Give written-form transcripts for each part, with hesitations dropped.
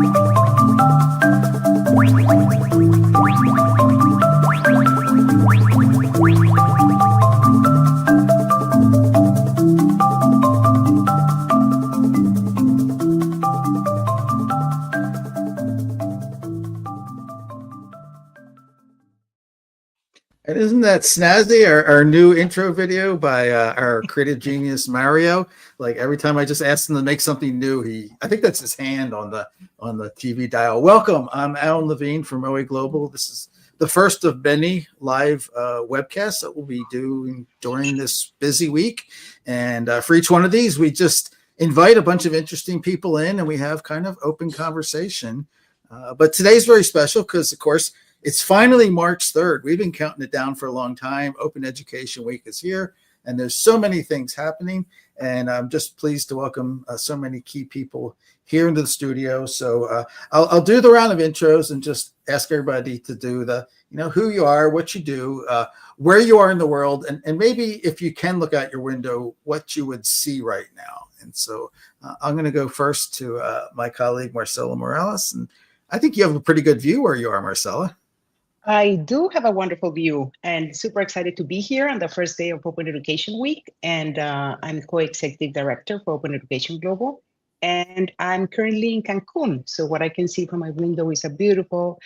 And isn't that snazzy? Our new intro video by our creative genius Mario. Like every time I just ask him to make something new, I think that's his hand on the TV dial. Welcome, I'm Alan Levine from OEGlobal. This is the first of many live webcasts that we'll be doing during this busy week. And for each one of these, we just invite a bunch of interesting people in, and we have kind of open conversation. But today's very special because, of course, it's finally March 3rd. We've been counting it down for a long time. Open Education Week is here, and there's so many things happening. And I'm just pleased to welcome so many key people here into the studio. So I'll do the round of intros and just ask everybody to do who you are, what you do, where you are in the world, and maybe if you can look out your window, what you would see right now. And so I'm going to go first to my colleague, Marcela Morales. And I think you have a pretty good view where you are, Marcela. I do have a wonderful view and super excited to be here on the first day of Open Education Week. And I'm co-executive director for Open Education Global. And I'm currently in Cancun. So what I can see from my window is a beautiful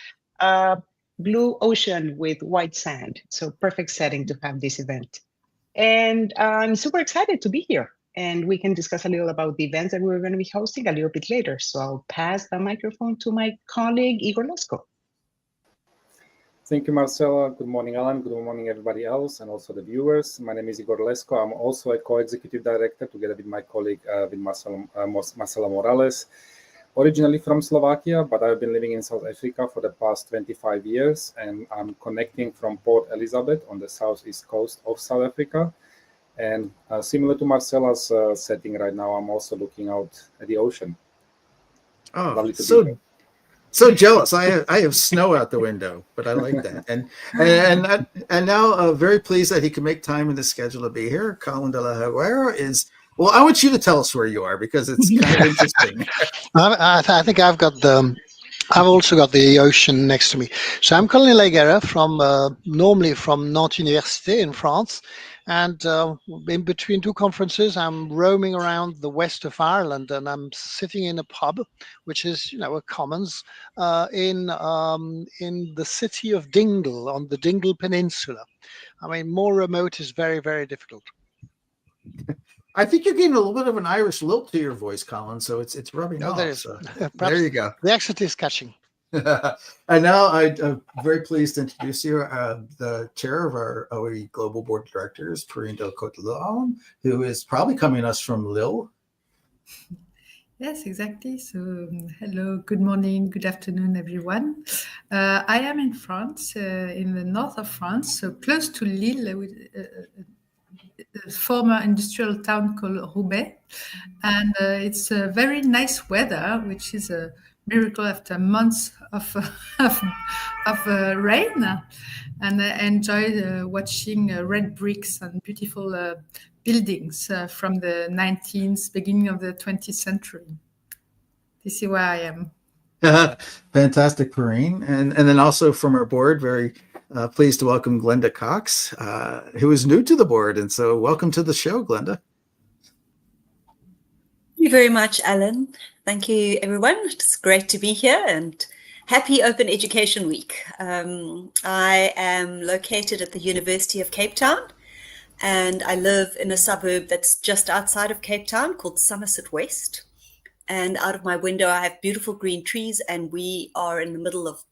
blue ocean with white sand. So perfect setting to have this event. And I'm super excited to be here. And we can discuss a little about the events that we're going to be hosting a little bit later. So I'll pass the microphone to my colleague, Igor Lessko. Thank you, Marcela. Good morning, Alan. Good morning, everybody else, and also the viewers. My name is Igor Lessko. I'm also a co-executive director together with my colleague, with Marcela Morales. Originally from Slovakia, but I've been living in South Africa for the past 25 years, and I'm connecting from Port Elizabeth on the southeast coast of South Africa. And similar to Marcela's setting right now, I'm also looking out at the ocean. Oh, lovely to be here. So jealous. I have snow out the window, but I like that. And now very pleased that he can make time in the schedule to be here. Colin de La Higuera is, well, I want you to tell us where you are because it's kind of interesting. I think I've also got the ocean next to me. So I'm Colin de La Higuera normally from Nantes University in France. And in between two conferences, I'm roaming around the west of Ireland, and I'm sitting in a pub, which is, a commons in the city of Dingle on the Dingle Peninsula. I mean, more remote is very, very difficult. I think you're getting a little bit of an Irish lilt to your voice, Colin. So it's rubbing off. So there you go. The accent is catching. And now I'm very pleased to introduce you, the chair of our OEGlobal Board of Directors, Perrine Delcote-Lhomme, who is probably coming to us from Lille. Yes, exactly. So hello, good morning, good afternoon, everyone. I am in France, in the north of France, so close to Lille, with a former industrial town called Roubaix. And it's a very nice weather, which is a miracle after months of rain, and I enjoyed watching red bricks and beautiful buildings from the 19th, beginning of the 20th century. This is where I am. Fantastic, Perrine. And then also from our board, very pleased to welcome Glenda Cox, who is new to the board. And so welcome to the show, Glenda. Thank you very much, Alan. Thank you, everyone. It's great to be here and happy Open Education Week. I am located at the University of Cape Town, and I live in a suburb that's just outside of Cape Town called Somerset West. And out of my window, I have beautiful green trees, and we are in the middle of,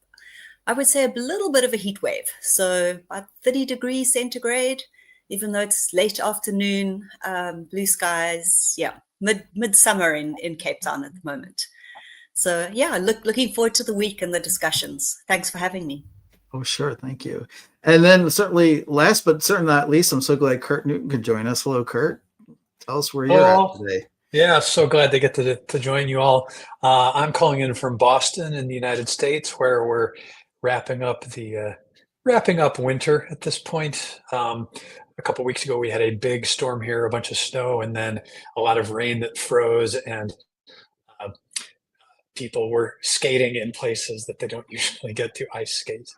I would say, a little bit of a heat wave. So about 30 degrees centigrade, even though it's late afternoon, blue skies, yeah. Midsummer in Cape Town at the moment. So yeah, looking forward to the week and the discussions. Thanks for having me. Oh, sure. Thank you. And then certainly last, but certainly not least, I'm so glad Curt Newton could join us. Hello, Curt. Tell us where you're at today. Yeah, so glad to get to join you all. I'm calling in from Boston in the United States, where we're wrapping up winter at this point. A couple of weeks ago, we had a big storm here, a bunch of snow, and then a lot of rain that froze. And people were skating in places that they don't usually get to ice skate.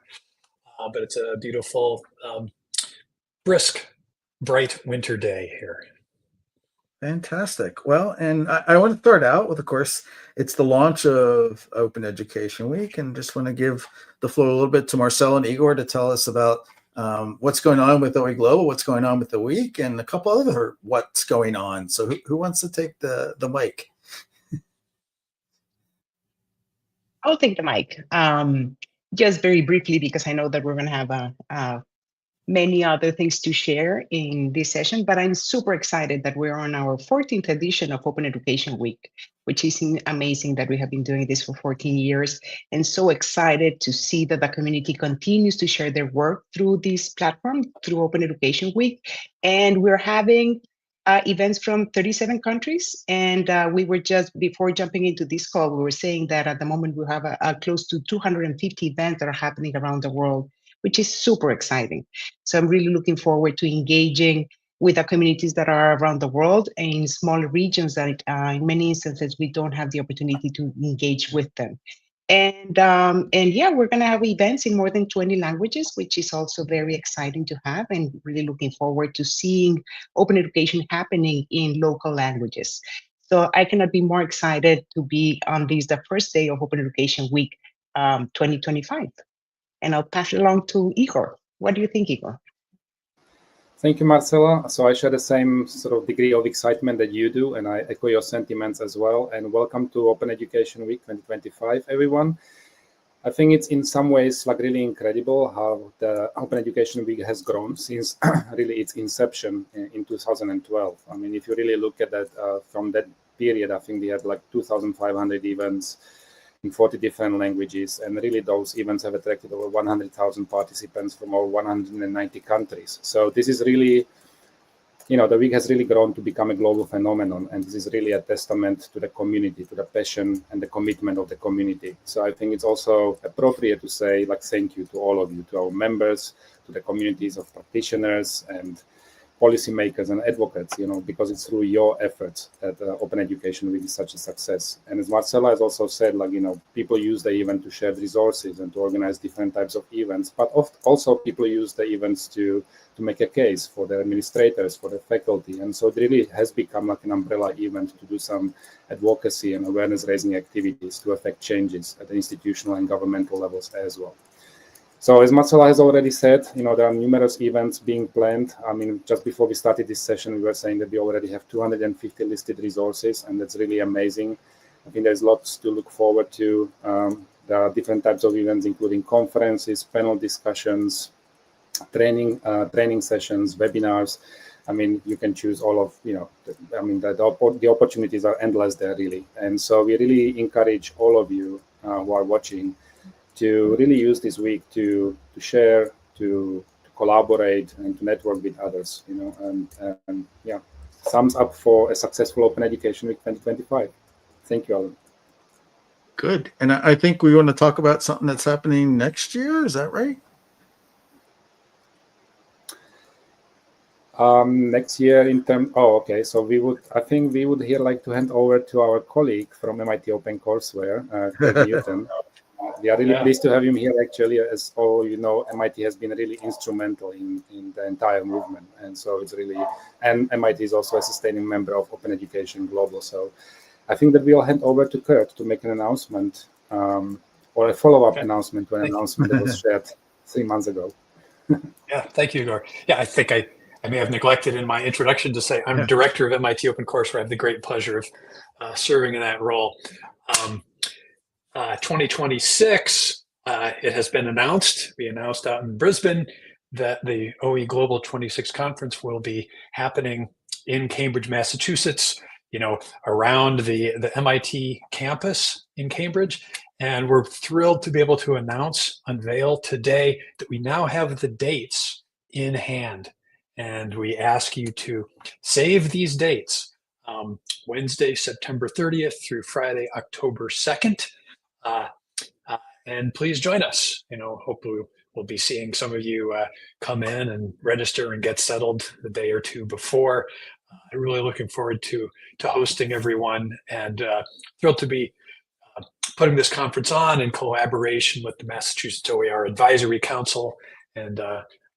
But it's a beautiful, brisk, bright winter day here. Fantastic. Well, and I want to start out with, of course, it's the launch of Open Education Week, and just want to give the floor a little bit to Marcela and Igor to tell us about what's going on with OEGlobal, what's going on with the week, and a couple other what's going on. So who wants to take the mic? I'll take the mic. Just very briefly, because I know that we're going to have many other things to share in this session, but I'm super excited that we're on our 14th edition of Open Education Week, which is amazing that we have been doing this for 14 years, and so excited to see that the community continues to share their work through this platform, through Open Education Week. And we're having events from 37 countries. And we were just, before jumping into this call, we were saying that at the moment we have close to 250 events that are happening around the world, which is super exciting. So I'm really looking forward to engaging with the communities that are around the world and in smaller regions that in many instances we don't have the opportunity to engage with them. And yeah, we're going to have events in more than 20 languages, which is also very exciting to have, and really looking forward to seeing open education happening in local languages. So I cannot be more excited to be on this, the first day of Open Education Week 2025. And I'll pass it along to Igor. What do you think, Igor? Thank you, Marcela. So I share the same sort of degree of excitement that you do, and I echo your sentiments as well. And welcome to Open Education Week 2025, everyone. I think it's in some ways like really incredible how the Open Education Week has grown since really its inception in 2012. I mean, if you really look at that from that period, I think we had like 2,500 events in 40 different languages, and really those events have attracted over 100,000 participants from over 190 countries. So this is really, you know, the week has really grown to become a global phenomenon, and this is really a testament to the community, to the passion and the commitment of the community. So I think it's also appropriate to say, like, thank you to all of you, to our members, to the communities of practitioners and policymakers and advocates, you know, because it's through your efforts that Open Education Week is such a success. And as Marcela has also said, like, you know, people use the event to share resources and to organize different types of events, but also people use the events to make a case for their administrators, for the faculty. And so it really has become like an umbrella event to do some advocacy and awareness raising activities to affect changes at the institutional and governmental levels as well. So as Marcela has already said, you know, there are numerous events being planned. I mean, just before we started this session, we were saying that we already have 250 listed resources, and that's really amazing. I think there's lots to look forward to. There are different types of events, including conferences, panel discussions, training sessions, webinars. I mean, you can choose all of, you know, I mean, the opportunities are endless there, really. And so we really encourage all of you who are watching to really use this week to share, to collaborate, and to network with others, you know, and yeah, thumbs up for a successful Open Education Week 2025. Thank you, Alan. Good. And I think we want to talk about something that's happening next year. Is that right? Next year in terms, okay. So I think we would here like to hand over to our colleague from MIT OpenCourseware, Curt Newton. We are really pleased to have him here, actually. As all you know, MIT has been really instrumental in the entire movement. And so it's really, and MIT is also a sustaining member of Open Education Global. So I think that we'll hand over to Curt to make an announcement or a follow-up announcement to an announcement that was shared 3 months ago. Yeah, thank you, Igor. Yeah, I think I may have neglected in my introduction to say I'm director of MIT OpenCourseware. I have the great pleasure of serving in that role. 2026, it has been announced. We announced out in Brisbane that the OEGlobal 26 conference will be happening in Cambridge, Massachusetts, you know, around the MIT campus in Cambridge. And we're thrilled to be able to unveil today that we now have the dates in hand. And we ask you to save these dates, Wednesday, September 30th through Friday, October 2nd. And please join us. You know, hopefully we'll be seeing some of you come in and register and get settled the day or two before. I'm really looking forward to hosting everyone, and thrilled to be putting this conference on in collaboration with the Massachusetts OER Advisory Council and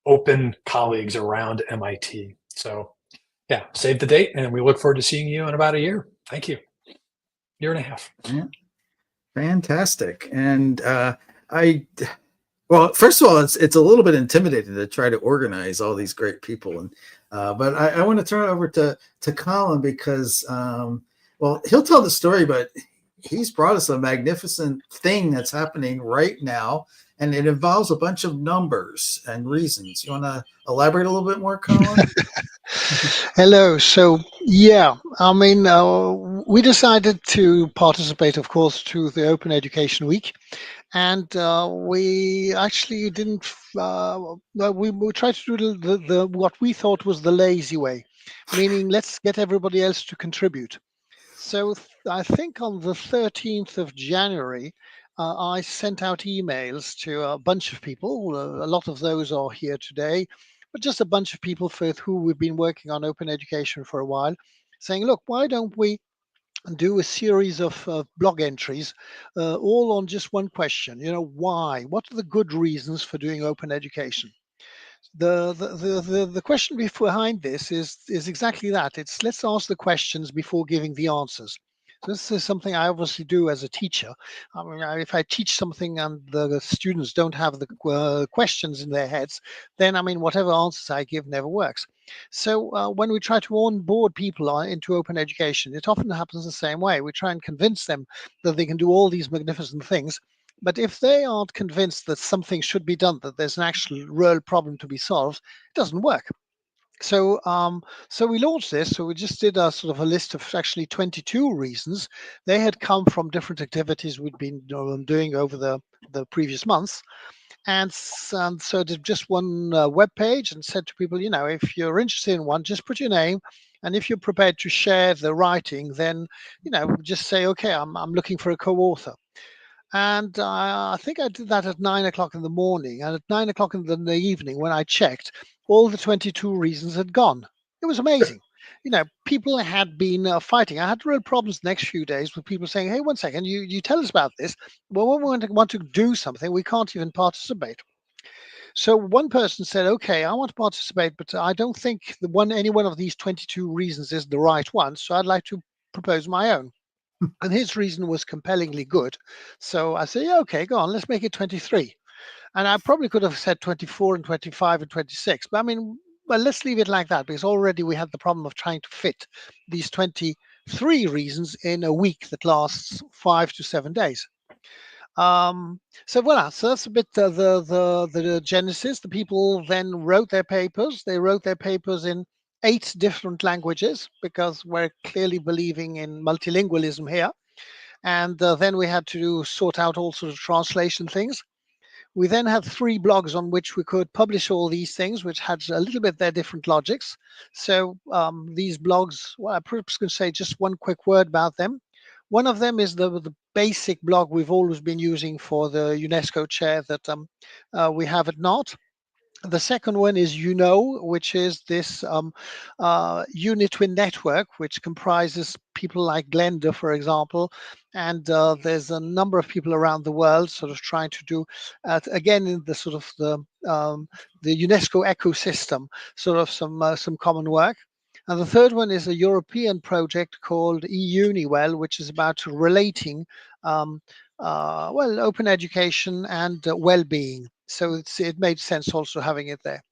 open colleagues around MIT. So yeah, save the date, and we look forward to seeing you in about a year. Thank you. Year and a half. Yeah. Fantastic. And well, first of all, it's a little bit intimidating to try to organize all these great people. And but I want to turn it over to Colin because well, he'll tell the story, but he's brought us a magnificent thing that's happening right now, and it involves a bunch of numbers and reasons. You want to elaborate a little bit more, Colin? Hello. So yeah, I mean, we decided to participate, of course, to the Open Education Week, and we actually didn't. We tried to do the what we thought was the lazy way, meaning let's get everybody else to contribute. So I think on the 13th of January, I sent out emails to a bunch of people. A lot of those are here today, but just a bunch of people with who we've been working on open education for a while, saying, look, why don't we do a series of blog entries all on just one question? Why? What are the good reasons for doing open education? The question behind this is exactly that. It's let's ask the questions before giving the answers. This is something I obviously do as a teacher. I mean, if I teach something and the students don't have the questions in their heads, then I mean, whatever answers I give never works. So when we try to onboard people into open education, it often happens the same way. We try and convince them that they can do all these magnificent things. But if they aren't convinced that something should be done, that there's an actual real problem to be solved, it doesn't work. So so we launched this. So we just did a sort of a list of actually 22 reasons. They had come from different activities we'd been doing over the previous months. And so did just one web page and said to people, if you're interested in one, just put your name. And if you're prepared to share the writing, then, just say, okay, I'm looking for a co-author. And I think I did that at 9 o'clock in the morning. And at 9 o'clock in the evening, when I checked, all the 22 reasons had gone. It was amazing. People had been fighting. I had real problems the next few days with people saying, hey, one second, you tell us about this. Well, when we want to do something, we can't even participate. So one person said, okay, I want to participate, but I don't think any one of these 22 reasons is the right one. So I'd like to propose my own. And his reason was compellingly good. So I said, yeah, okay, go on, let's make it 23. And I probably could have said 24 and 25 and 26. But I mean, well, let's leave it like that, because already we had the problem of trying to fit these 23 reasons in a week that lasts 5 to 7 days. So voila, so that's a bit the genesis. The people then wrote their papers. They wrote their papers in 8 different languages, because we're clearly believing in multilingualism here. And then we had to sort out all sorts of translation things. We then had 3 blogs on which we could publish all these things, which had a little bit their different logics. So these blogs, well, I perhaps can say just one quick word about them. One of them is the basic blog we've always been using for the UNESCO Chair that we have at Nantes. The second one is which is this UNITWIN network, which comprises people like Glenda, for example. And there's a number of people around the world sort of trying to do, again, in the sort of the UNESCO ecosystem, sort of some common work. And the third one is a European project called EUniWell, which is about relating open education and well-being. So it made sense also having it there.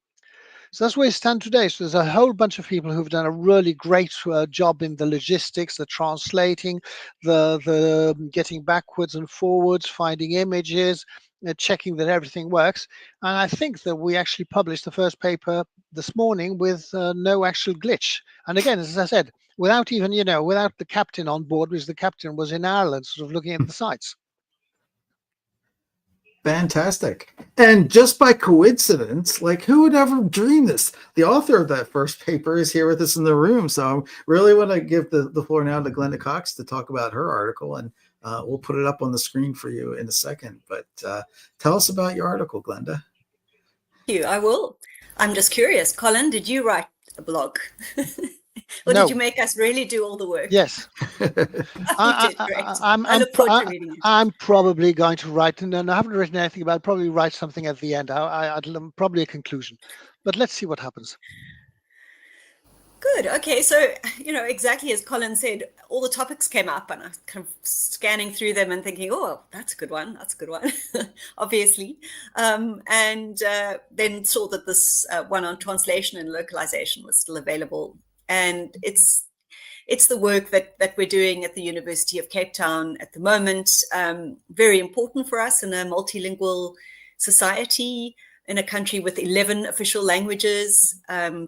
So that's where we stand today. So there's a whole bunch of people who've done a really great job in the logistics, the translating, the getting backwards and forwards, finding images, checking that everything works. And I think that we actually published the first paper this morning with no actual glitch. And again, as I said, without even, without the captain on board, because the captain was in Ireland sort of looking at the sites. Fantastic. And just by coincidence, like who would ever dream this? The author of that first paper is here with us in the room. So I really want to give the floor now to Glenda Cox to talk about her article, and we'll put it up on the screen for you in a second. But tell us about your article, Glenda. Thank you. I will. I'm just curious. Colin, did you write a blog? Or No. did you make us really do all the work? Yes. You did great. I look forward to reading it. I'm probably going to write, and I haven't written anything about it, probably write something at the end. Probably a conclusion. But let's see what happens. Good. Okay. So, exactly as Colin said, all the topics came up and I was kind of scanning through them and thinking, oh, that's a good one. That's a good one, obviously. And then saw that this one on translation and localization was still available. And it's the work that we're doing at the University of Cape Town at the moment. Very important for us in a multilingual society. In a country with 11 official languages,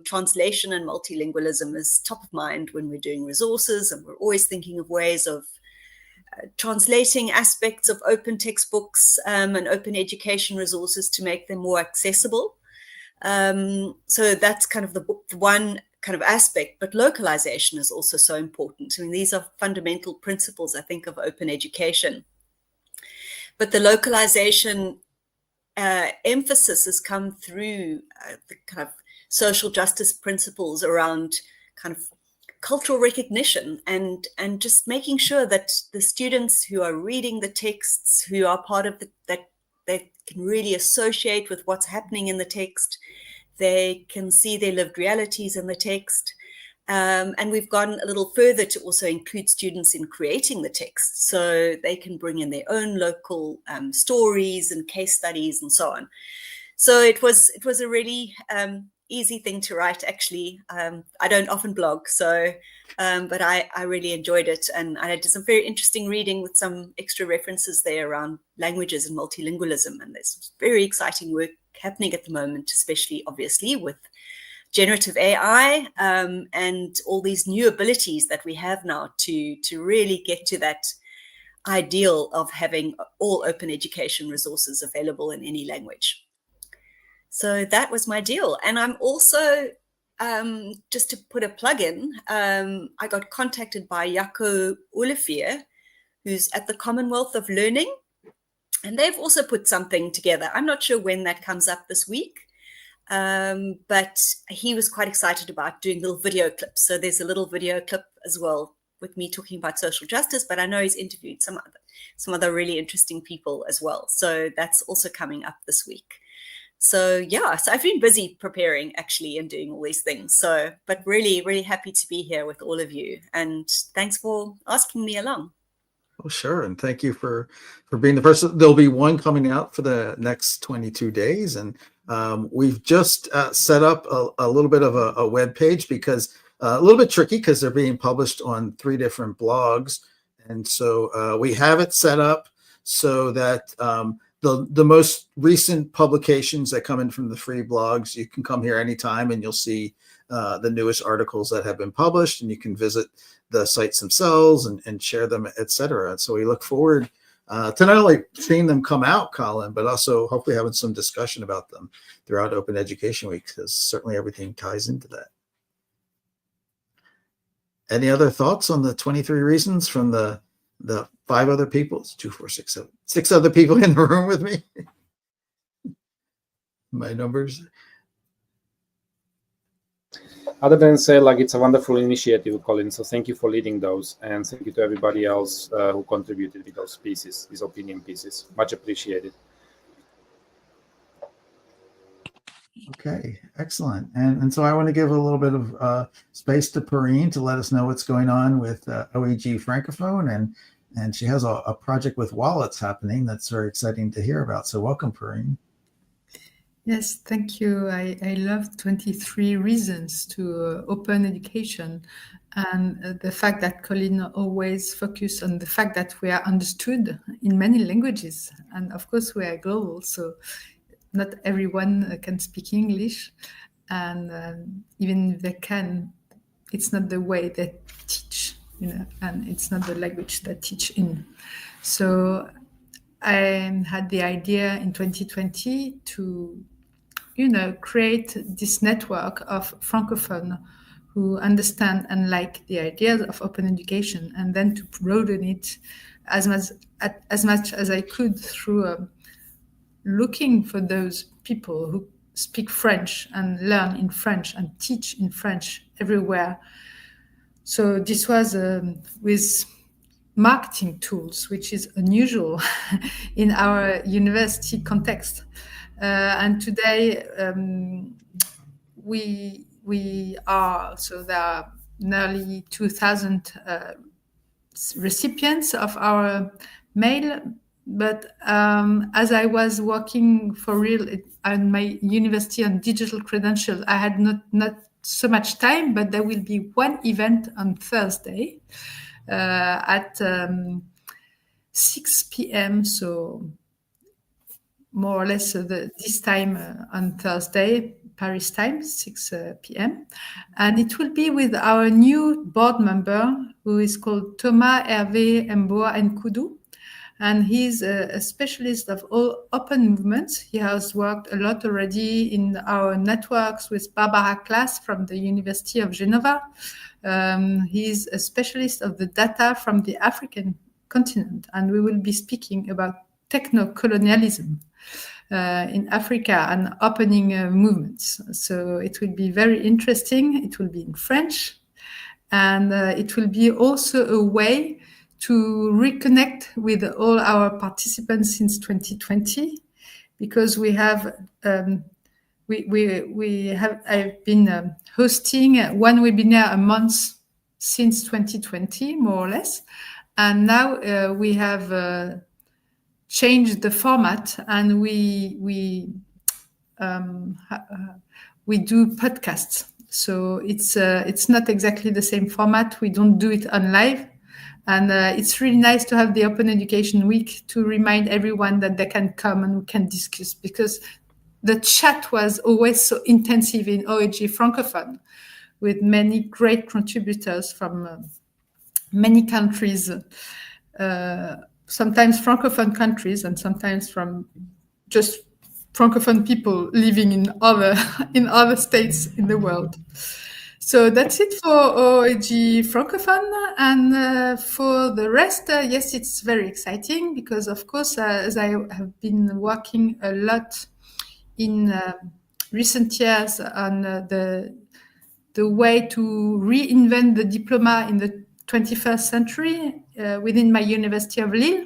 translation and multilingualism is top of mind when we're doing resources, and we're always thinking of ways of translating aspects of open textbooks and open education resources to make them more accessible. So that's kind of the one kind of aspect, but localization is also so important. I mean, these are fundamental principles, I think, of open education. But the localization emphasis has come through the kind of social justice principles around kind of cultural recognition and just making sure that the students who are reading the texts, who are part of that they can really associate with what's happening in the text, they can see their lived realities in the text. And we've gone a little further to also include students in creating the text, so they can bring in their own local stories and case studies and so on. So it was a really easy thing to write, actually. I don't often blog, so but I really enjoyed it, and I did some very interesting reading with some extra references there around languages and multilingualism. And there's very exciting work happening at the moment, especially obviously with generative AI and all these new abilities that we have now to really get to that ideal of having all open education resources available in any language. So that was my deal. And I'm also, just to put a plug in, I got contacted by Jaco Olivier, who's at the Commonwealth of Learning, and they've also put something together. I'm not sure when that comes up this week. But he was quite excited about doing little video clips. So there's a little video clip as well with me talking about social justice, but I know he's interviewed some other really interesting people as well. So that's also coming up this week. So yeah, so I've been busy preparing actually and doing all these things. So, but really, really happy to be here with all of you. And thanks for asking me along. Oh, sure. And thank you for being the first. There'll be one coming out for the next 22 days. And we've just set up a little bit of a web page, because a little bit tricky because they're being published on 3 different blogs. And so we have it set up so that the most recent publications that come in from the free blogs, you can come here anytime and you'll see the newest articles that have been published, and you can visit the sites themselves and share them, etc. And so we look forward to not only seeing them come out, Colin, but also hopefully having some discussion about them throughout Open Education Week, because certainly everything ties into that. Any other thoughts on the 23 reasons from the 5 other people? It's 2, 4, 6, 7, 6 other people in the room with me. My numbers. Other than say, like, it's a wonderful initiative, Colin. So thank you for leading those, and thank you to everybody else who contributed with those pieces, these opinion pieces. Much appreciated. Okay, excellent. And so I want to give a little bit of space to Perrine to let us know what's going on with OEG Francophone, and she has a project with wallets happening that's very exciting to hear about. So welcome, Perrine. Yes, thank you. I love 23 reasons to open education, and the fact that Colin always focused on the fact that we are understood in many languages. And of course, we are global, so not everyone can speak English. And even if they can, it's not the way they teach, and it's not the language they teach in. So I had the idea in 2020 to create this network of Francophone who understand and like the ideas of open education, and then to broaden it as much as I could through looking for those people who speak French and learn in French and teach in French everywhere So this was with marketing tools, which is unusual in our university context. And today we are, so there are nearly 2,000 recipients of our mail. But as I was working for real at my university on digital credentials, I had not so much time, but there will be one event on Thursday at 6 p.m. So more or less this time on Thursday, Paris time, 6 p.m. And it will be with our new board member, who is called Thomas Hervé Mboa Nkudu. And he's a specialist of all open movements. He has worked a lot already in our networks with Barbara Klaas from the University of Genova. He's a specialist of the data from the African continent. And we will be speaking about techno-colonialism in Africa and opening movements. So it will be very interesting. It will be in French. And it will be also a way to reconnect with all our participants since 2020, because we have I've been hosting one webinar a month since 2020, more or less, and now we have changed the format, and we do podcasts. So it's not exactly the same format. We don't do it on live. And it's really nice to have the Open Education Week to remind everyone that they can come and we can discuss, because the chat was always so intensive in OEG Francophone, with many great contributors from many countries, sometimes Francophone countries and sometimes from just Francophone people living in other states in the world. So that's it for OEG Francophone. And for the rest, yes, it's very exciting because, of course, as I have been working a lot in recent years on the way to reinvent the diploma in the 21st century within my University of Lille,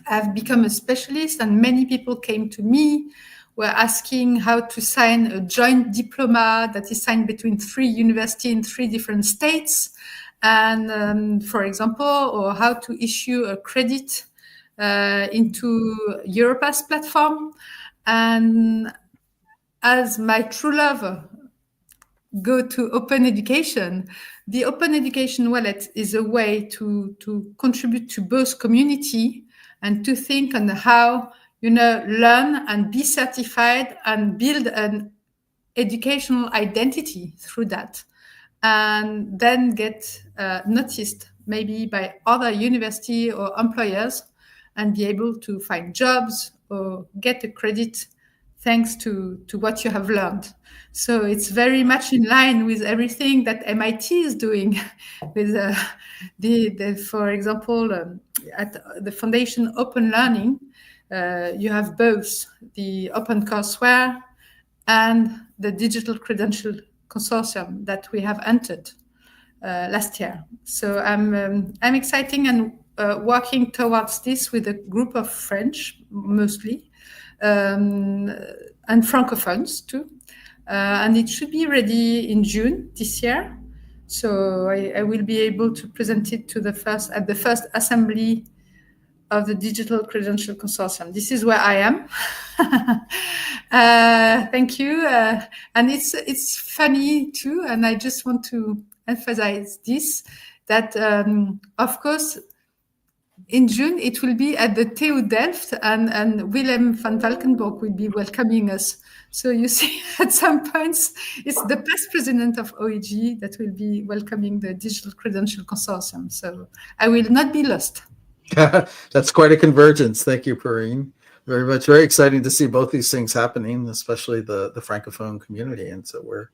I've become a specialist, and many people came to me, were asking how to sign a joint diploma that is signed between 3 universities in 3 different states, and for example, or how to issue a credit into Europass platform. And as my true love go to open education, the Open Education Wallet is a way to contribute to both community and to think on how learn and be certified and build an educational identity through that, and then get noticed maybe by other university or employers and be able to find jobs or get a credit thanks to what you have learned. So it's very much in line with everything that MIT is doing with for example, at the Foundation Open Learning, you have both the OpenCourseware and the Digital Credential Consortium that we have entered last year. So I'm excited and working towards this with a group of French mostly, and Francophones too. And it should be ready in June this year. So I will be able to present it to the first assembly of the Digital Credential Consortium. This is where I am. Thank you. And it's funny too, and I just want to emphasize this, that of course, in June, it will be at the TU Delft, and Willem van Valkenburg will be welcoming us. So you see, at some points, it's the past president of OEG that will be welcoming the Digital Credential Consortium. So I will not be lost. That's quite a convergence. Thank you, Perrine. Very much. Very exciting to see both these things happening, especially the Francophone community. And so we're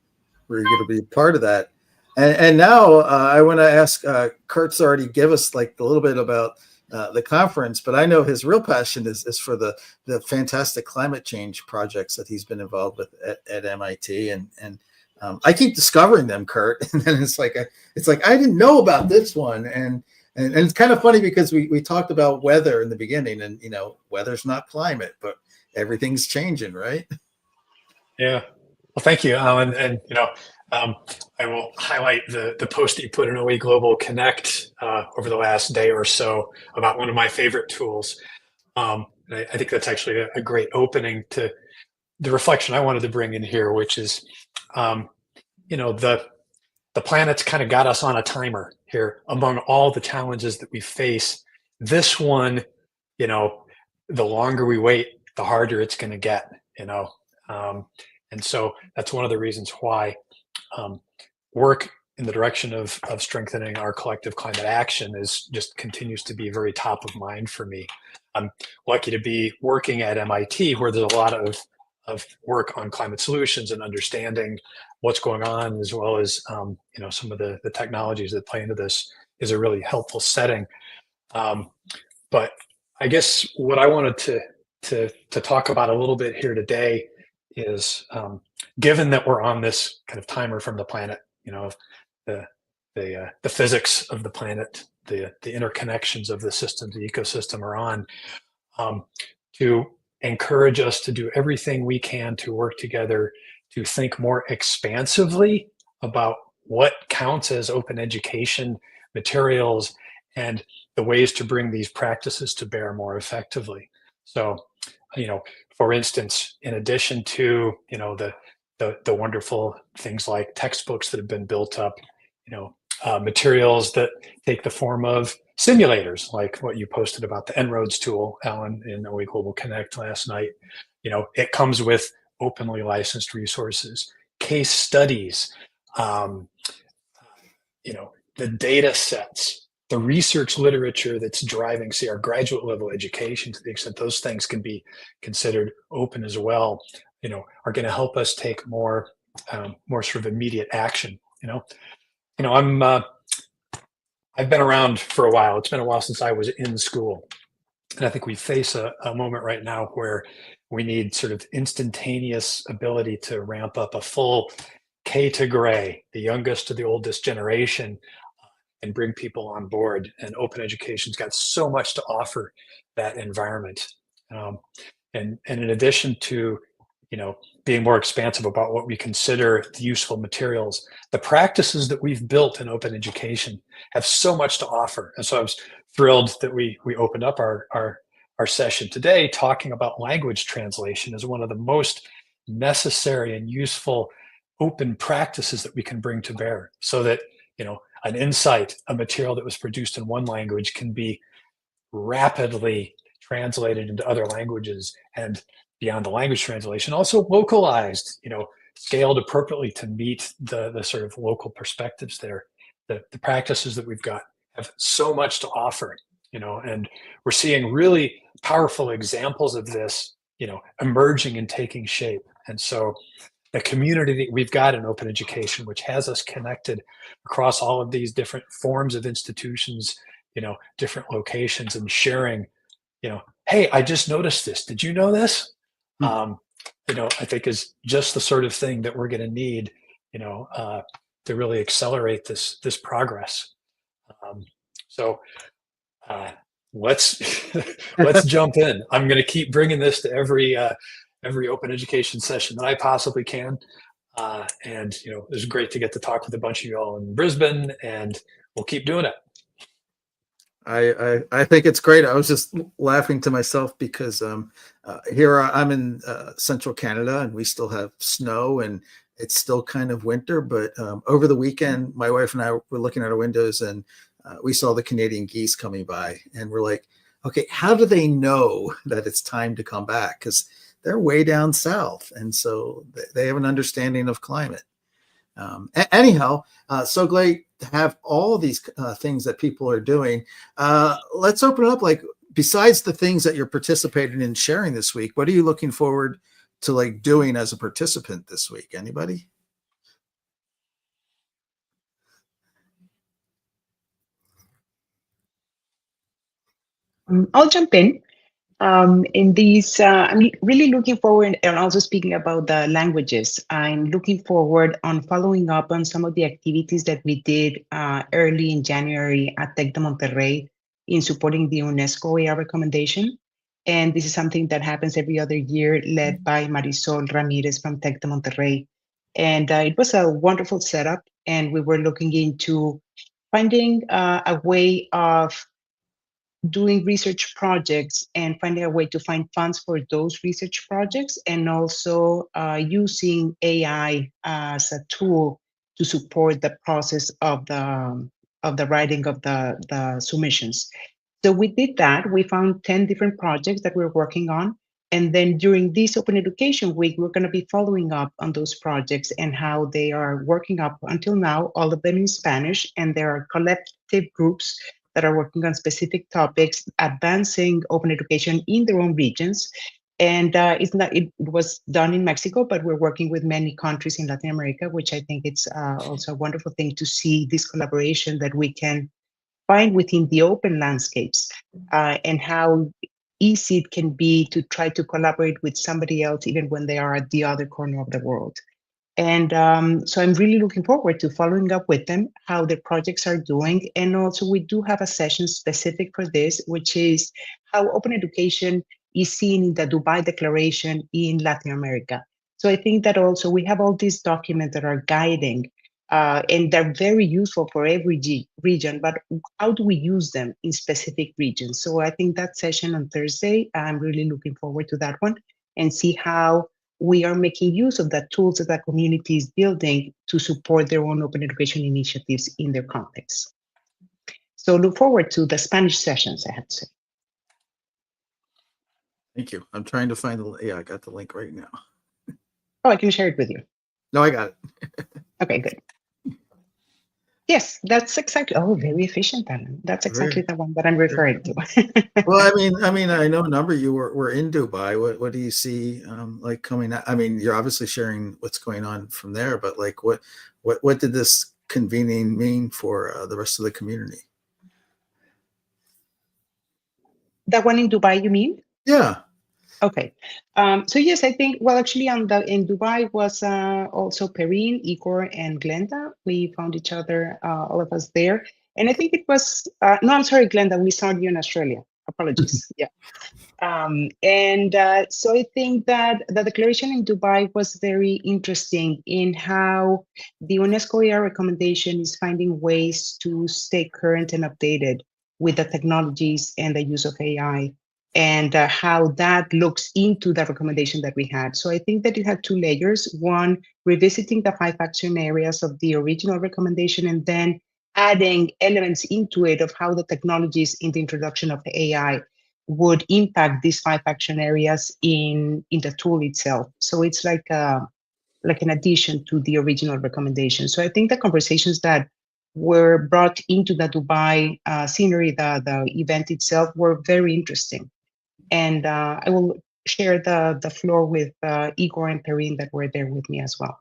going to be part of that. And now I want to ask, Curt's already give us like a little bit about the conference, but I know his real passion is for the fantastic climate change projects that he's been involved with at MIT. And I keep discovering them, Curt, and then it's like I didn't know about this one, and it's kind of funny because we talked about weather in the beginning, and weather's not climate, but everything's changing, right? Yeah. Well, thank you, Alan. And I will highlight the post that you put in OEGlobal Connect over the last day or so about one of my favorite tools. I think that's actually a great opening to the reflection I wanted to bring in here, which is, the planet's kind of got us on a timer here among all the challenges that we face. This one, the longer we wait, the harder it's going to get, and so that's one of the reasons why work in the direction of strengthening our collective climate action continues to be very top of mind for me. I'm lucky to be working at MIT, where there's a lot of work on climate solutions and understanding what's going on, as well as some of the technologies that play into this is a really helpful setting. But I guess what I wanted to talk about a little bit here today is, given that we're on this kind of timer from the planet, the physics of the planet, the interconnections of the systems, the ecosystem are on, to encourage us to do everything we can to work together to think more expansively about what counts as open education materials and the ways to bring these practices to bear more effectively. So, for instance, in addition to, the wonderful things like textbooks that have been built up, materials that take the form of simulators, like what you posted about the En-ROADS tool, Alan, in OEGlobal Connect last night. It comes with openly licensed resources, case studies, the data sets, the research literature that's driving, say, our graduate level education, to the extent those things can be considered open as well, are going to help us take more sort of immediate action. I've been around for a while. It's been a while since I was in school. And I think we face a moment right now where we need sort of instantaneous ability to ramp up a full K to gray, the youngest to the oldest generation, and bring people on board. And open education's got so much to offer that environment. And in addition to, being more expansive about what we consider the useful materials, the practices that we've built in open education have so much to offer. And so I was thrilled that we opened up our session today talking about language translation as one of the most necessary and useful open practices that we can bring to bear, so that, an insight, a material that was produced in one language can be rapidly translated into other languages, and beyond the language translation, also localized, scaled appropriately to meet the sort of local perspectives there. The practices that we've got have so much to offer, and we're seeing really powerful examples of this, emerging and taking shape. And so the community that we've got in open education, which has us connected across all of these different forms of institutions, different locations, and sharing, hey, I just noticed this. Did you know this? I think is just the sort of thing that we're going to need, to really accelerate this progress. So let's let's jump in. I'm going to keep bringing this to every open education session that I possibly can. And it was great to get to talk with a bunch of you all in Brisbane, and we'll keep doing it. I think it's great. I was just laughing to myself because here I'm in central Canada, and we still have snow, and it's still kind of winter. But over the weekend, my wife and I were looking at our windows, and we saw the Canadian geese coming by, and we're like, okay, how do they know that it's time to come back? Because they're way down south, and so they have an understanding of climate. Anyhow, so great to have all of these things that people are doing. Let's open it up. Like, besides the things that you're participating in sharing this week, what are you looking forward to doing as a participant this week? Anybody? I'll jump in. In these, I'm really looking forward, and also speaking about the languages, I'm looking forward on following up on some of the activities that we did early in January at Tec de Monterrey in supporting the UNESCO AR recommendation. And this is something that happens every other year, led by Marisol Ramirez from Tec de Monterrey. And it was a wonderful setup, and we were looking into finding a way of doing research projects and finding a way to find funds for those research projects, and also using AI as a tool to support the process of the writing of the submissions. So we did that. We found 10 different projects that we're working on. And then during this Open Education Week, we're going to be following up on those projects and how they are working up until now, all of them in Spanish. And there are collective groups that are working on specific topics, advancing open education in their own regions. And it was done in Mexico, but we're working with many countries in Latin America, which I think it's also a wonderful thing to see this collaboration that we can find within the open landscapes, and how easy it can be to try to collaborate with somebody else, even when they are at the other corner of the world. And so I'm really looking forward to following up with them, how their projects are doing. And also we do have a session specific for this, which is how open education is seen in the Dubai Declaration in Latin America. So I think that also we have all these documents that are guiding, and they're very useful for every region, but how do we use them in specific regions? So I think that session on Thursday, I'm really looking forward to that one, and see how we are making use of the tools that the community is building to support their own open education initiatives in their context. So look forward to the Spanish sessions, I have to say. Thank you. I'm trying to find the, yeah, I got the link right now. Oh, I can share it with you. No, I got it. Okay, good. Yes, that's exactly, oh, very efficient, Alan. That's exactly the one that I'm referring to. Well, I mean, I know a number of you were in Dubai. What do you see like coming out? I mean, you're obviously sharing what's going on from there, but like what did this convening mean for the rest of the community? That one in Dubai, you mean? Yeah. Okay. So yes, I think, well, actually in Dubai was also Perrine, Igor, and Glenda. We found each other, all of us there. And I think it was, no, I'm sorry, Glenda, we saw you in Australia. Apologies. Yeah. So I think that the declaration in Dubai was very interesting in how the UNESCO AR recommendation is finding ways to stay current and updated with the technologies and the use of AI, and how that looks into the recommendation that we had. So I think that it had two layers. One, revisiting the 5 action areas of the original recommendation, and then adding elements into it of how the technologies in the introduction of AI would impact these 5 action areas in the tool itself. So it's like an addition to the original recommendation. So I think the conversations that were brought into the Dubai scenery, the event itself, were very interesting. And I will share the floor with Igor and Perrine that were there with me as well.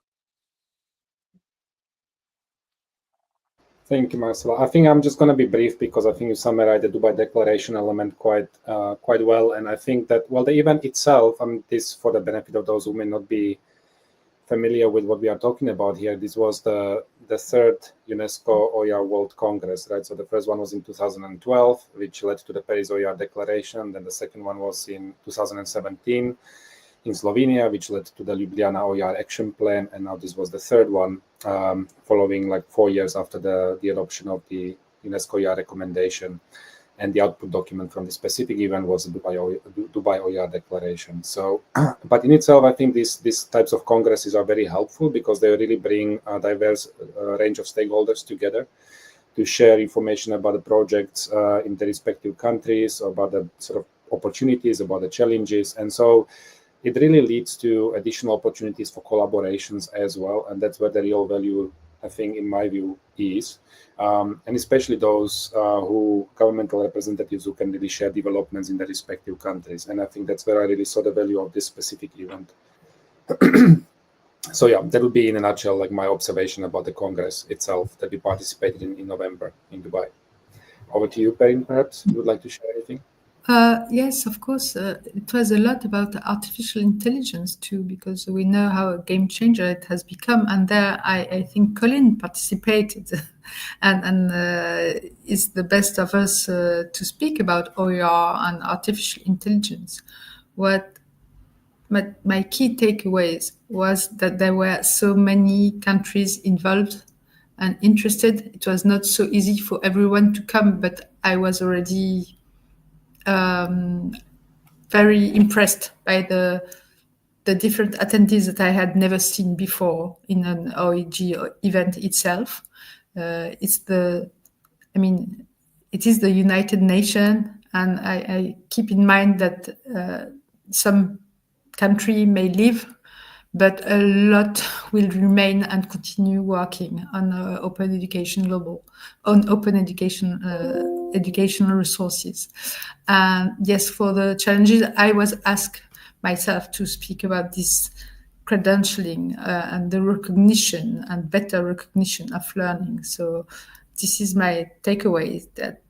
Thank you, Marcela. I think I'm just going to be brief because I think you summarized the Dubai Declaration element quite well. And I think that, well, the event itself, this for the benefit of those who may not be familiar with what we are talking about here, this was the third UNESCO OER World Congress, right? So the first one was in 2012, which led to the Paris OER Declaration. Then the second one was in 2017 in Slovenia, which led to the Ljubljana OER Action Plan. And now this was the third one, following like 4 years after the adoption of the UNESCO OER recommendation. And the output document from the specific event was the Dubai OER Declaration. So, but in itself, I think these types of congresses are very helpful because they really bring a diverse range of stakeholders together to share information about the projects in the respective countries, about the sort of opportunities, about the challenges. And so it really leads to additional opportunities for collaborations as well. And that's where the real value, I think, in my view, is. And especially those governmental representatives who can really share developments in the respective countries. And I think that's where I really saw the value of this specific event. So yeah, that would be in a nutshell like my observation about the Congress itself that we participated in November in Dubai. Over to you, Perrine, perhaps you would like to share anything? Yes, of course. It was a lot about artificial intelligence too, because we know how a game changer it has become. And there, I think Colin participated and is the best of us to speak about OER and artificial intelligence. My key takeaways was that there were so many countries involved and interested. It was not so easy for everyone to come, but I was already very impressed by the different attendees that I had never seen before in an OEG event itself. It is the United Nations, and I keep in mind that some country may leave, but a lot will remain and continue working on open education global, on open education, educational resources. And yes, for the challenges, I was asked myself to speak about this credentialing and the recognition and better recognition of learning. So this is my takeaway, that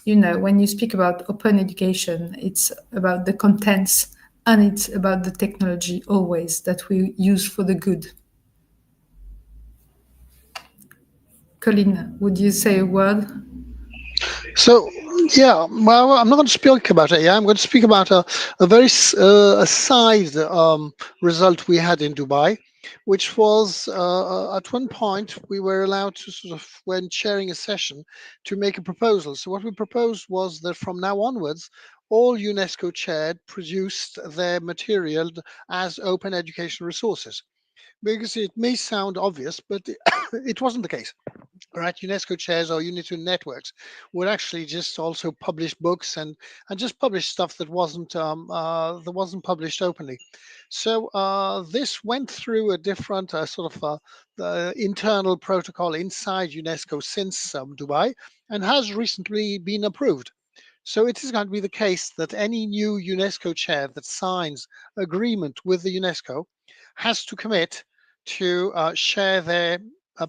when you speak about open education, it's about the contents and it's about the technology always that we use for the good. Colin, would you say a word? So, yeah, well, I'm not going to speak about it. Yeah, I'm going to speak about a very side result we had in Dubai, which was at one point we were allowed to sort of, when chairing a session, to make a proposal. So what we proposed was that from now onwards, all UNESCO chaired produced their material as open educational resources. Because it may sound obvious, but it wasn't the case. Right, UNESCO chairs or UNITWIN networks would actually just also publish books and just publish stuff that wasn't published openly. So this went through a different sort of the internal protocol inside UNESCO since Dubai, and has recently been approved. So it is going to be the case that any new UNESCO chair that signs agreement with the UNESCO has to commit to share their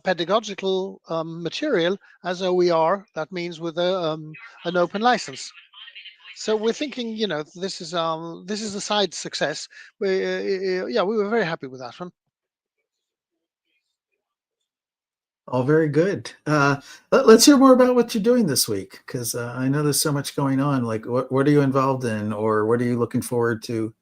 pedagogical material as OER. That means with an open license. So we're thinking, this is a side success. We were very happy with that one. All very good. Let's hear more about what you're doing this week, because I know there's so much going on. Like, what are you involved in, or what are you looking forward to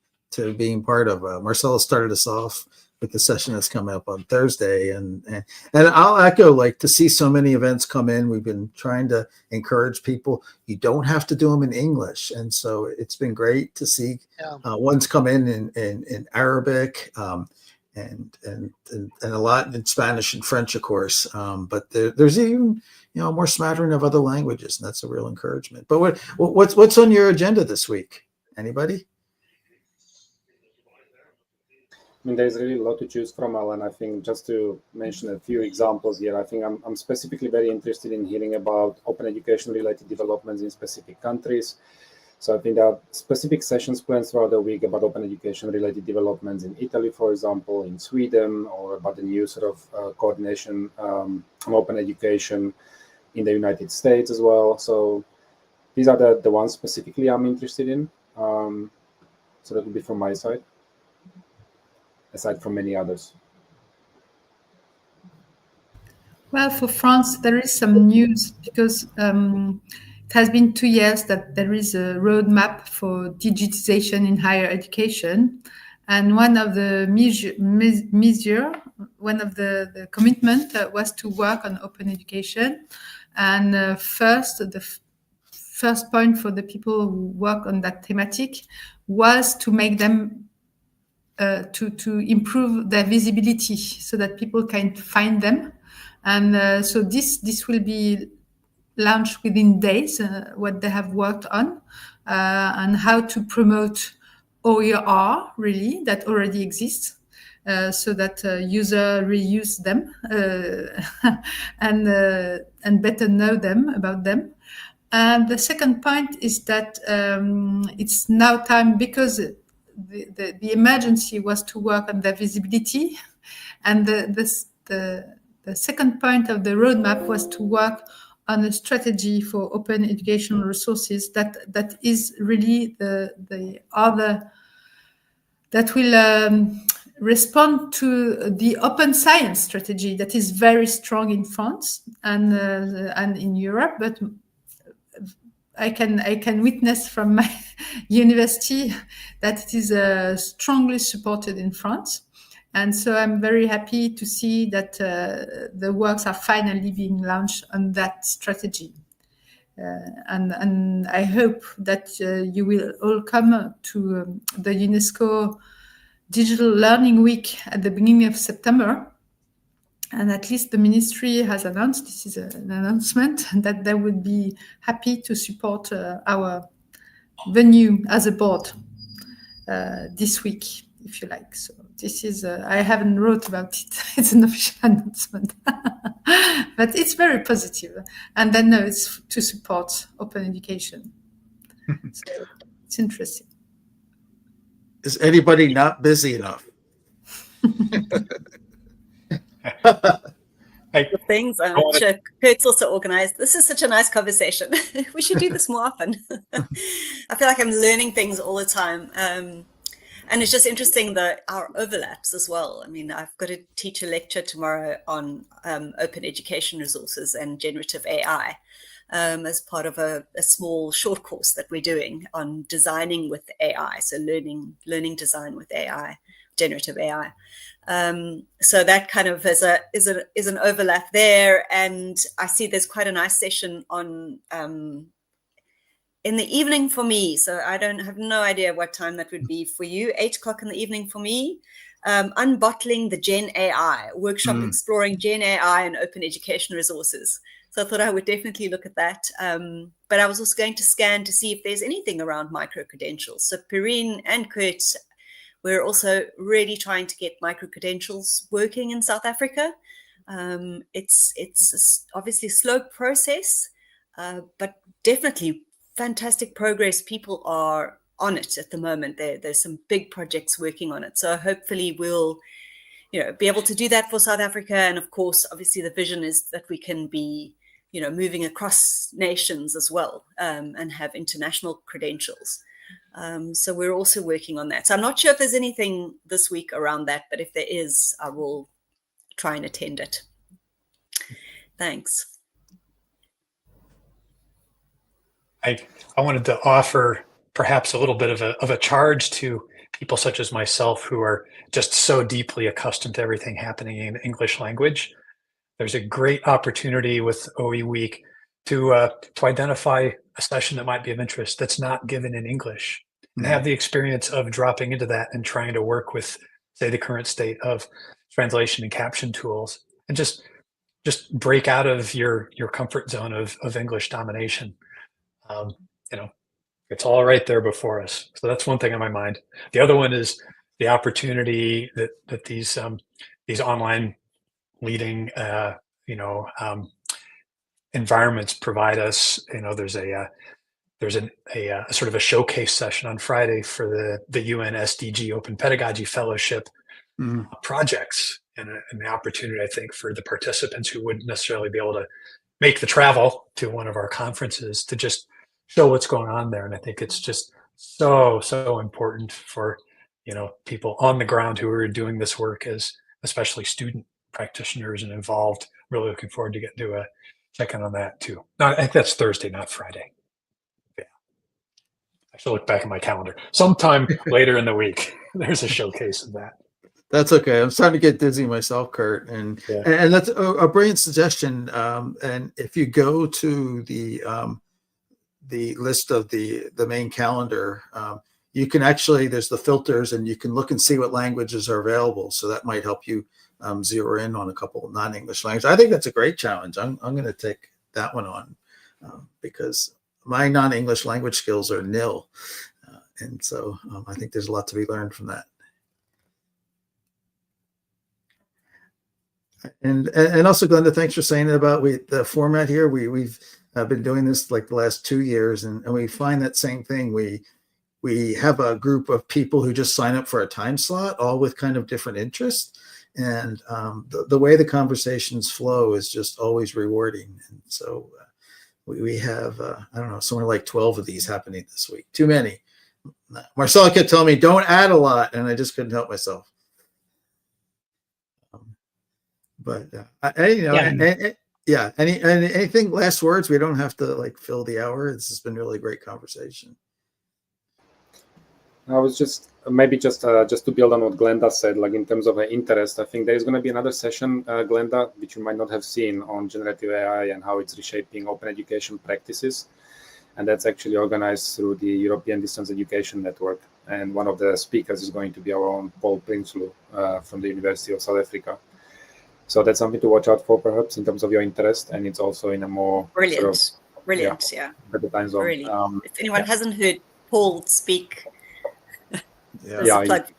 being part of? Marcela started us off with the session that's coming up on Thursday, and I'll echo, like, to see so many events come in. We've been trying to encourage people. You don't have to do them in English, and so it's been great to see ones come in Arabic. And a lot in Spanish and French, of course, but there's even more smattering of other languages, and that's a real encouragement. But what's on your agenda this week? Anybody? I mean, there's really a lot to choose from, Alan. I think just to mention a few examples here, I think I'm specifically very interested in hearing about open education-related developments in specific countries. So I think there are specific sessions planned throughout the week about open education-related developments in Italy, for example, in Sweden, or about the new sort of coordination on open education in the United States as well. So these are the ones specifically I'm interested in. So that would be from my side, aside from many others. Well, for France, there is some news because it has been 2 years that there is a roadmap for digitization in higher education. And one of the the commitment was to work on open education. And the first point for the people who work on that thematic was to make them to improve their visibility so that people can find them. And so this will be launched within days, what they have worked on, and how to promote OER, really, that already exists, so that user reuse them and better know them about them. And the second point is that it's now time, because the emergency was to work on their visibility, and the second point of the roadmap was to work on a strategy for open educational resources that is really the other that will respond to the open science strategy that is very strong in France and in Europe, but I can witness from my university that it is strongly supported in France. And so I'm very happy to see that the works are finally being launched on that strategy. And I hope that you will all come to the UNESCO Digital Learning Week at the beginning of September. And at least the ministry has announced, this is an announcement, that they would be happy to support our venue as a board this week, if you like. So this is, I haven't wrote about it. It's an official announcement, but it's very positive. And then it's to support open education. So it's interesting. Is anybody not busy enough? Things I'm sure Curt's also organized. This is such a nice conversation. We should do this more often. I feel like I'm learning things all the time. And it's just interesting that our overlaps as well. I mean, I've got to teach a lecture tomorrow on open education resources and generative AI as part of a small short course that we're doing on designing with AI. So learning design with AI, generative AI. So that kind of is an overlap there. And I see there's quite a nice session on in the evening for me. So I have no idea what time that would be for you. 8 o'clock in the evening for me. Unbottling the Gen AI workshop, exploring Gen AI and open education resources. So I thought I would definitely look at that. But I was also going to scan to see if there's anything around micro-credentials. So Perrine and Curt, we're also really trying to get micro-credentials working in South Africa. It's obviously a slow process, but definitely fantastic progress. People are on it at the moment. There's some big projects working on it. So hopefully we'll be able to do that for South Africa. And of course, obviously the vision is that we can be moving across nations as well, and have international credentials. So we're also working on that. So I'm not sure if there's anything this week around that, but if there is, I will try and attend it. Thanks. I wanted to offer perhaps a little bit of a charge to people such as myself who are just so deeply accustomed to everything happening in English language. There's a great opportunity with OEWeek to identify a session that might be of interest that's not given in English, and have the experience of dropping into that and trying to work with, say, the current state of translation and caption tools, and just break out of your comfort zone of English domination. It's all right there before us. So that's one thing on my mind. The other one is the opportunity that these online leading environments provide us. There's a sort of a showcase session on Friday for the UN SDG Open Pedagogy Fellowship projects, and the opportunity, I think, for the participants who wouldn't necessarily be able to make the travel to one of our conferences to just show what's going on there. And I think it's just so important for people on the ground who are doing this work, as especially student practitioners and involved. Really looking forward to getting to a check-in on that too. No, I think that's Thursday, not Friday. Yeah, I should look back at my calendar. Sometime later in the week, there's a showcase of that. That's okay. I'm starting to get dizzy myself, Curt, and that's a brilliant suggestion. And if you go to the list of the main calendar, you can actually, there's the filters, and you can look and see what languages are available. So that might help you zero in on a couple of non-English languages. I think that's a great challenge. I'm going to take that one on because my non-English language skills are nil, and so I think there's a lot to be learned from that. And also, Glenda, thanks for saying about the format here. We've been doing this like the last 2 years, and we find that same thing. We have a group of people who just sign up for a time slot, all with kind of different interests, and the way the conversations flow is just always rewarding. And so we have, I don't know, somewhere like 12 of these happening this week. Too many. Marcela kept telling me, don't add a lot, and I just couldn't help myself. But anything, last words? We don't have to like fill the hour. This has been really great conversation. I was just to build on what Glenda said, like in terms of interest, I think there is going to be another session, Glenda, which you might not have seen, on generative AI and how it's reshaping open education practices. And that's actually organized through the European Distance Education Network. And one of the speakers is going to be our own Paul Prinsloo from the University of South Africa. So that's something to watch out for, perhaps, in terms of your interest. And it's also in a more brilliant, better time zone. Really. If anyone hasn't heard Paul speak,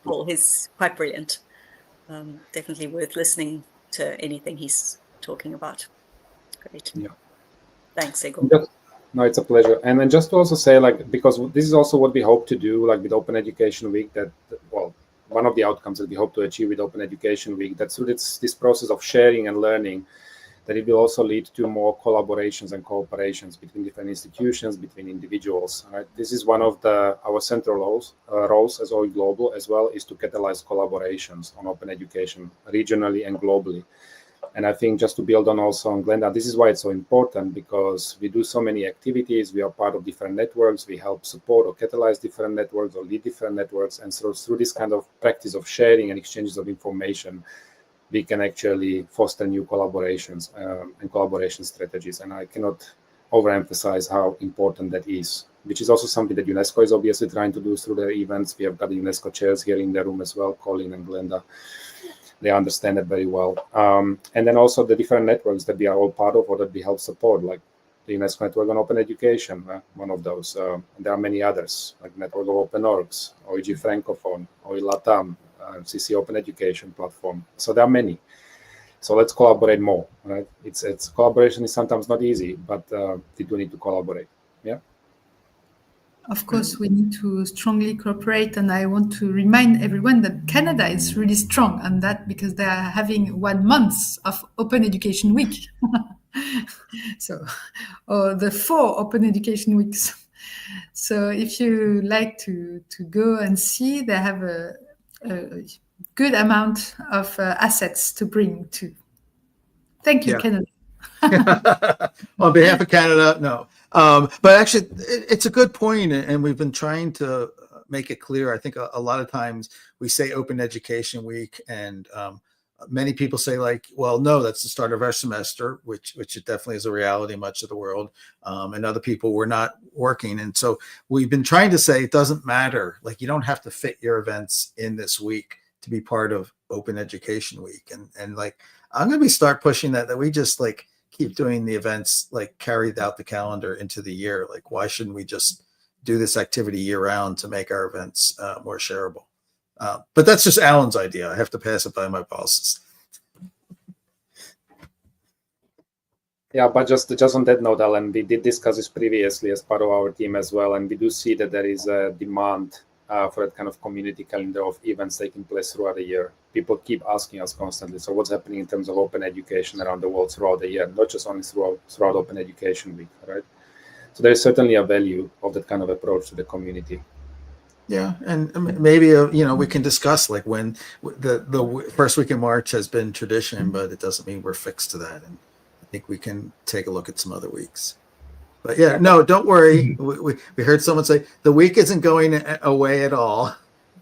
Paul, he's quite brilliant. Definitely worth listening to anything he's talking about. Great. Yeah. Thanks, Igor. No, it's a pleasure. And then just to also say, like, because this is also what we hope to do, like with Open Education Week, one of the outcomes that we hope to achieve with Open Education Week, that through this process of sharing and learning, that it will also lead to more collaborations and cooperations between different institutions, between individuals. Right? This is one of our central roles as OEGlobal as well, is to catalyze collaborations on open education regionally and globally. And I think just to build on also on Glenda, this is why it's so important, because we do so many activities. We are part of different networks. We help support or catalyze different networks or lead different networks. And so through this kind of practice of sharing and exchanges of information, we can actually foster new collaborations and collaboration strategies. And I cannot overemphasize how important that is, which is also something that UNESCO is obviously trying to do through their events. We have got the UNESCO chairs here in the room as well, Colin and Glenda. They understand it very well. And then also the different networks that we are all part of or that we help support, like the UNESCO Network on Open Education, one of those. And there are many others, like Network of Open Orgs, OEG Francophone, OE Latam, CC Open Education Platform. So there are many. So let's collaborate more, right? It's collaboration is sometimes not easy, but we do need to collaborate. Yeah. Of course, we need to strongly cooperate, and I want to remind everyone that Canada is really strong on that because they are having 1 month of Open Education Week. So, or the 4 Open Education Weeks. So if you like to go and see, they have a good amount of assets to bring to. Thank you, Canada. On behalf of Canada, no. But actually, it's a good point, and we've been trying to make it clear. I think a lot of times we say Open Education Week, and many people say, like, well, no, that's the start of our semester, which it definitely is a reality in much of the world. And other people were not working. And so we've been trying to say it doesn't matter. Like, you don't have to fit your events in this week to be part of Open Education Week. And like, I'm going to start pushing that we just like keep doing the events, like carried out the calendar into the year. Like, why shouldn't we just do this activity year round to make our events more shareable? But that's just Alan's idea. I have to pass it by my bosses. Yeah, but just on that note, Alan, we did discuss this previously as part of our team as well, and we do see that there is a demand for that kind of community calendar of events taking place throughout the year. People keep asking us constantly, so what's happening in terms of open education around the world throughout the year, not just only throughout Open Education Week, right? So there's certainly a value of that kind of approach to the community. Yeah, and maybe we can discuss like when the first week in March has been tradition, but it doesn't mean we're fixed to that. And I think we can take a look at some other weeks. But yeah, no, don't worry. We heard someone say the week isn't going away at all.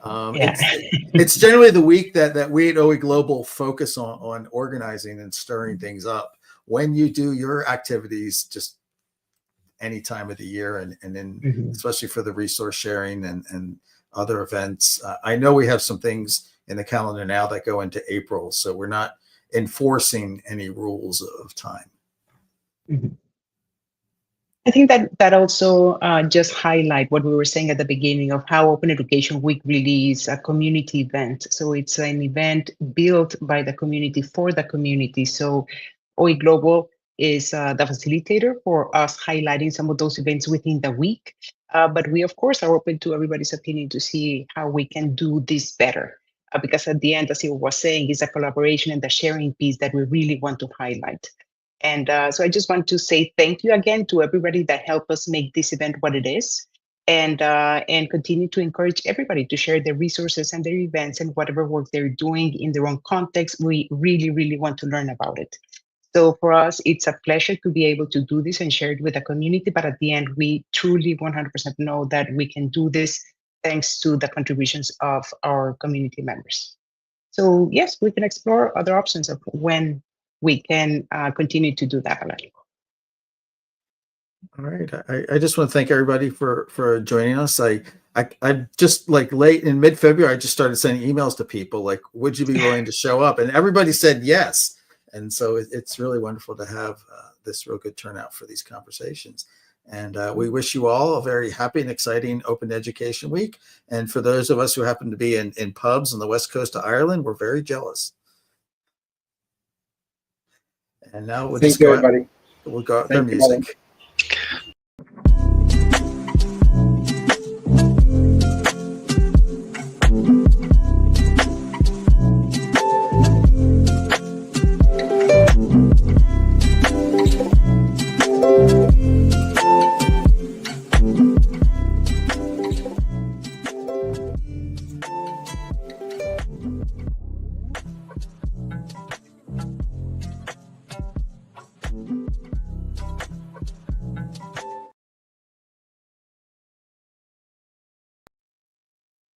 It's generally the week that we at OEGlobal focus on organizing and stirring things up. When you do your activities, just any time of the year, and then especially for the resource sharing and other events. I know we have some things in the calendar now that go into April, so we're not enforcing any rules of time. I think that also just highlight what we were saying at the beginning of how Open Education Week really is a community event. So it's an event built by the community for the community. So OEGlobal is the facilitator for us highlighting some of those events within the week. But we, of course, are open to everybody's opinion to see how we can do this better. Because at the end, as you were saying, is a collaboration and the sharing piece that we really want to highlight. And so I just want to say thank you again to everybody that helped us make this event what it is, and continue to encourage everybody to share their resources and their events and whatever work they're doing in their own context. We really, really want to learn about it. So for us, it's a pleasure to be able to do this and share it with the community. But at the end, we truly 100% know that we can do this thanks to the contributions of our community members. So yes, we can explore other options of when we can continue to do that. All right. I just want to thank everybody for joining us. I just like late in mid-February, I just started sending emails to people like, would you be willing to show up? And everybody said yes. And so it's really wonderful to have this real good turnout for these conversations. And we wish you all a very happy and exciting Open Education Week. And for those of us who happen to be in pubs on the west coast of Ireland, we're very jealous. And now we'll Thank just you, go everybody. we'll go out their Thank you, music.